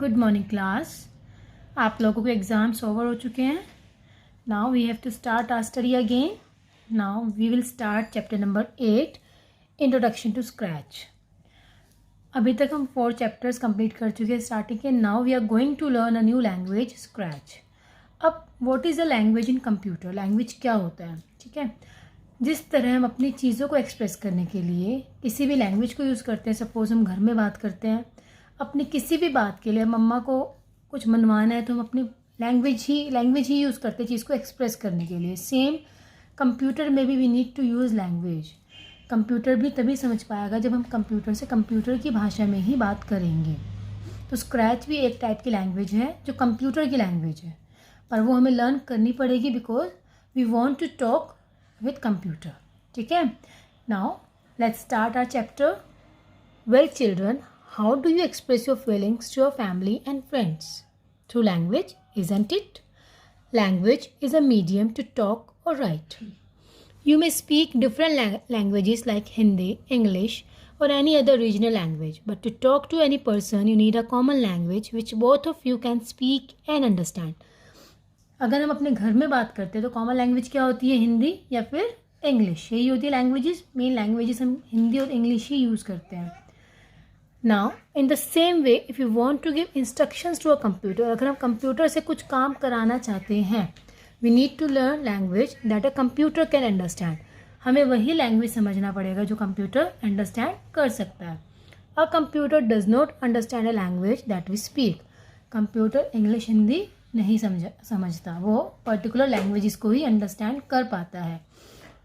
Good morning class. आप लोगों के एग्ज़ाम्स ओवर हो चुके हैं। Now we have to start our study again. Now we will start chapter number 8, introduction to Scratch. अभी तक हम 4 चैप्टर्स कंप्लीट कर चुके हैं स्टार्टिंग के। Now we are going to learn a new language, scratch. अब what is a language in computer? Language क्या होता है? ठीक है, जिस तरह हम अपनी चीज़ों को एक्सप्रेस करने के लिए किसी भी लैंग्वेज को यूज़ करते हैं। सपोज़ हम घर में बात करते हैं, अपनी किसी भी बात के लिए मम्मा को कुछ मनवाना है तो हम अपनी लैंग्वेज ही यूज़ करते हैं चीज़ को एक्सप्रेस करने के लिए। सेम कंप्यूटर में भी we need to use language. Computer भी तभी समझ पाएगा जब हम कंप्यूटर से कंप्यूटर की भाषा में ही बात करेंगे। तो स्क्रैच भी एक टाइप की लैंग्वेज है जो कंप्यूटर की लैंग्वेज है, पर वो हमें लर्न करनी पड़ेगी because we want to talk with computer. ठीक है, now let's start our chapter. Well children, how do you express your feelings to your family and friends? Through language, isn't it? Language is a medium to talk or write. You may speak different languages like Hindi, English, or any other regional language, but to talk to any person, you need a common language which both of you can speak and understand. अगर हम अपने घर में बात करते हैं तो common language क्या होती है? हिंदी या फिर इंग्लिश, यही होती है लैंग्वेजेस। मेन लैंग्वेजेस हम हिंदी और इंग्लिश ही यूज़ करते हैं। Now, in the same way, if you want to give instructions to a computer, अगर हम कंप्यूटर से कुछ काम कराना चाहते हैं, we need to learn language that a computer can understand. हमें वही लैंग्वेज समझना पड़ेगा जो कंप्यूटर अंडरस्टैंड कर सकता है। A computer does not understand a language that we speak. Computer English Hindi नहीं समझता, वो पर्टिकुलर लैंग्वेजेस को ही अंडरस्टैंड कर पाता है।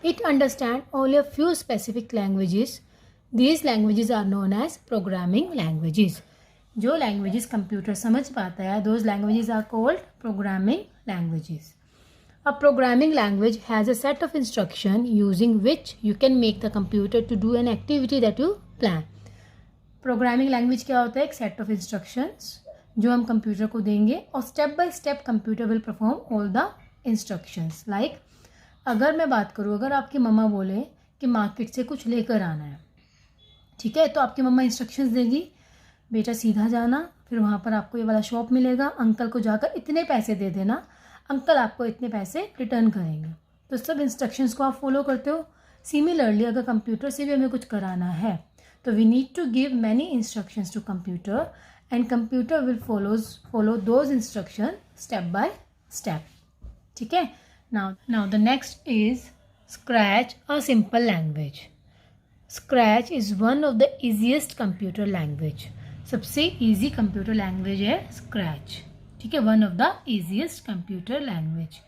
It understands only a few specific languages. These languages are known as programming languages. जो लैंग्वेजेस कंप्यूटर समझ पाता है, those languages are called programming languages. A programming language has a set of instruction using which you can make the computer to do an activity that you plan. Programming language क्या होता है? एक set of instructions जो हम computer को देंगे और step by step computer will perform all the instructions. Like अगर मैं बात करूँ, अगर आपकी मम्मा बोले कि मार्केट से कुछ लेकर आना है, ठीक है, तो आपकी मम्मा इंस्ट्रक्शंस देगी, बेटा सीधा जाना, फिर वहाँ पर आपको ये वाला शॉप मिलेगा, अंकल को जाकर इतने पैसे दे देना, अंकल आपको इतने पैसे रिटर्न करेंगे। तो सब इंस्ट्रक्शंस को आप फॉलो करते हो। सिमिलरली अगर कंप्यूटर से भी हमें कुछ कराना है तो we need to give many instructions to computer and computer will follow those instruction step by step. ठीक है, now the next is Scratch, a simple language. Scratch is one of the easiest computer language. सबसे easy computer language है Scratch. ठीक है, one of the easiest computer language.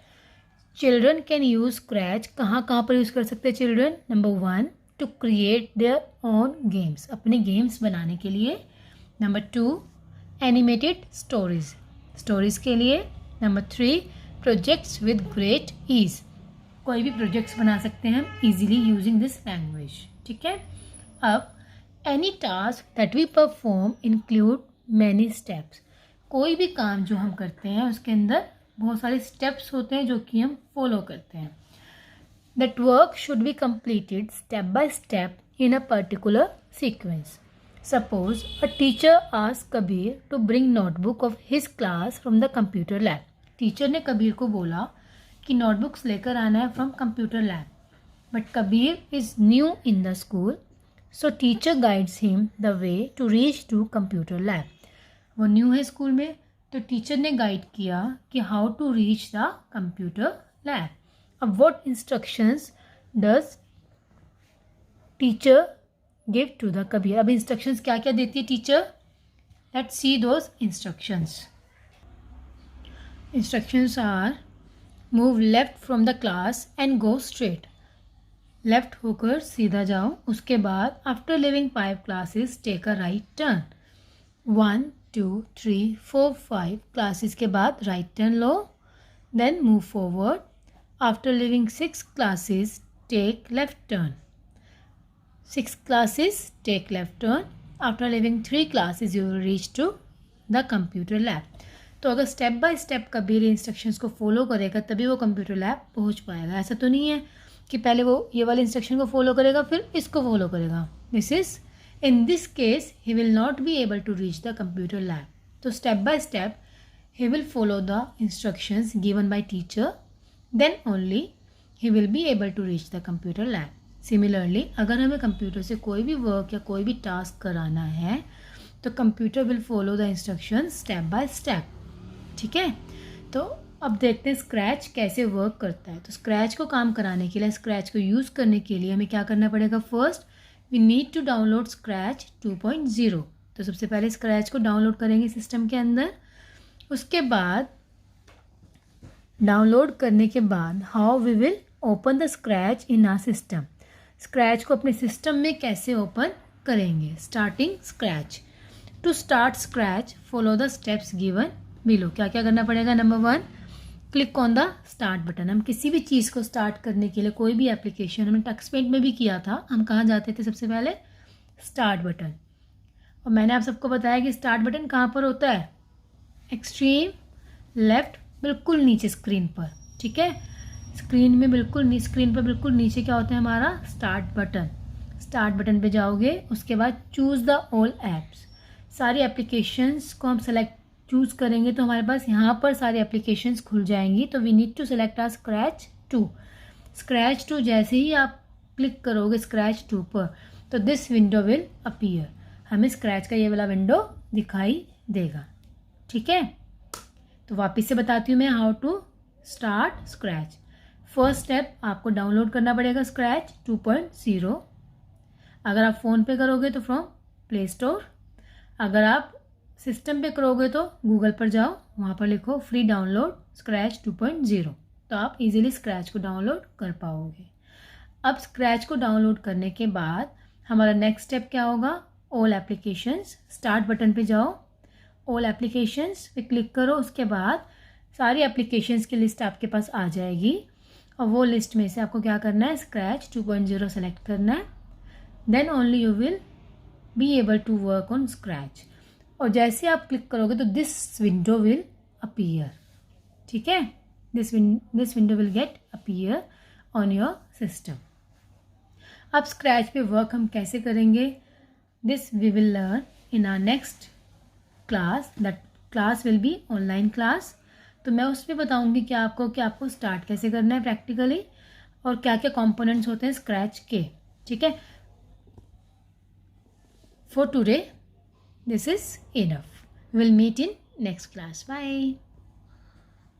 Children can use Scratch कहाँ पर use कर सकते हैं children? Number 1, to create their own games, अपने गेम्स बनाने के लिए। नंबर 2, एनिमेटेड स्टोरीज के लिए। Number 3, projects with great ease, कोई भी प्रोजेक्ट्स बना सकते हैं हम ईजिली यूजिंग दिस लैंग्वेज। ठीक है, अब any task that we perform include many steps, कोई भी काम जो हम करते हैं उसके अंदर बहुत सारे स्टेप्स होते हैं जो कि हम फॉलो करते हैं। That work should be completed step by step in a particular sequence. Suppose a teacher asked Kabir to bring notebook of his class from the computer lab. Teacher ने कबीर को बोला कि नोटबुक्स लेकर आना है from computer lab, but Kabir is new in the school, so teacher guides him the way to reach to computer lab. वो new है school में, तो टीचर ने गाइड किया कि how to reach the computer lab. अब what instructions does teacher give to the Kabir? अब instructions क्या क्या देती है teacher? Let's see those instructions. Instructions are move left from the class and go straight, left होकर सीधा जाओ। उसके बाद after leaving 5 classes take a right turn. 1, 2, 3, 4, 5 classes के बाद राइट टर्न लो, then move forward. After leaving 6 classes take left turn. 6 classes take left turn. After leaving 3 classes you will reach to the computer lab. तो अगर step by step Kabir instructions को follow करेगा तभी वो computer lab पहुंच पाएगा। ऐसा तो नहीं है कि पहले वो ये वाले इंस्ट्रक्शन को फॉलो करेगा फिर इसको फॉलो करेगा। In this case he will not be able to reach the computer lab. तो step by step he will follow the instructions given by teacher, then only he will be able to reach the computer lab. Similarly, अगर हमें computer से कोई भी work या कोई भी task कराना है तो computer will follow the instruction step by step. ठीक है, तो अब देखते हैं स्क्रैच कैसे वर्क करता है. तो स्क्रैच को काम कराने के लिए, स्क्रैच को यूज़ करने के लिए हमें क्या करना पड़ेगा. First we need to download Scratch 2.0. तो सबसे पहले स्क्रैच को डाउनलोड करेंगे सिस्टम के अंदर. उसके बाद डाउनलोड करने के बाद how we will open the Scratch in our system. Scratch को अपने सिस्टम में कैसे ओपन करेंगे. Starting Scratch. To start Scratch follow the steps given below. क्या क्या करना पड़ेगा. Number 1, click on the start button. हम किसी भी चीज़ को स्टार्ट करने के लिए, कोई भी एप्लीकेशन, हमने टक्सपेंट में भी किया था, हम कहाँ जाते थे सबसे पहले. Start button. और मैंने आप सबको बताया कि स्टार्ट बटन कहाँ पर होता है. एक्सट्रीम लेफ्ट, बिल्कुल नीचे स्क्रीन पर. ठीक है, स्क्रीन पर बिल्कुल नीचे क्या होता है हमारा स्टार्ट बटन. स्टार्ट बटन पे जाओगे, उसके बाद चूज़ द ऑल ऐप्स. सारी एप्लीकेशंस को हम सेलेक्ट चूज़ करेंगे तो हमारे पास यहाँ पर सारी एप्लीकेशंस खुल जाएंगी. तो we need to select our Scratch 2. Scratch 2 जैसे ही आप क्लिक करोगे स्क्रैच 2 पर तो दिस विंडो विल अपीयर. हमें स्क्रैच का ये वाला विंडो दिखाई देगा. ठीक है, तो वापस से बताती हूँ मैं how to start Scratch. First step, आपको डाउनलोड करना पड़ेगा स्क्रैच 2.0. अगर आप फ़ोन पे करोगे तो फ्रॉम प्ले स्टोर. अगर आप सिस्टम पे करोगे तो गूगल पर जाओ, वहाँ पर लिखो फ्री डाउनलोड स्क्रैच 2.0. तो आप इजीली स्क्रैच को डाउनलोड कर पाओगे. अब स्क्रैच को डाउनलोड करने के बाद हमारा नेक्स्ट स्टेप क्या होगा. All applications. स्टार्ट बटन पे जाओ, ऑल एप्लीकेशंस पे क्लिक करो. उसके बाद सारी एप्लीकेशंस की लिस्ट आपके पास आ जाएगी और वो लिस्ट में से आपको क्या करना है, स्क्रैच 2.0 सेलेक्ट करना है. Then only you will be able to work on Scratch. और जैसे आप क्लिक करोगे तो दिस विंडो विल अपीयर. ठीक है, this window will get appear on your system. अब स्क्रैच पे वर्क हम कैसे करेंगे, this we will learn in our next class. That class will be online class. तो मैं उसमें बताऊंगी कि आपको स्टार्ट कैसे करना है प्रैक्टिकली और क्या क्या कंपोनेंट्स होते हैं स्क्रैच के. ठीक है, for today this is enough. We'll meet in next class. Bye.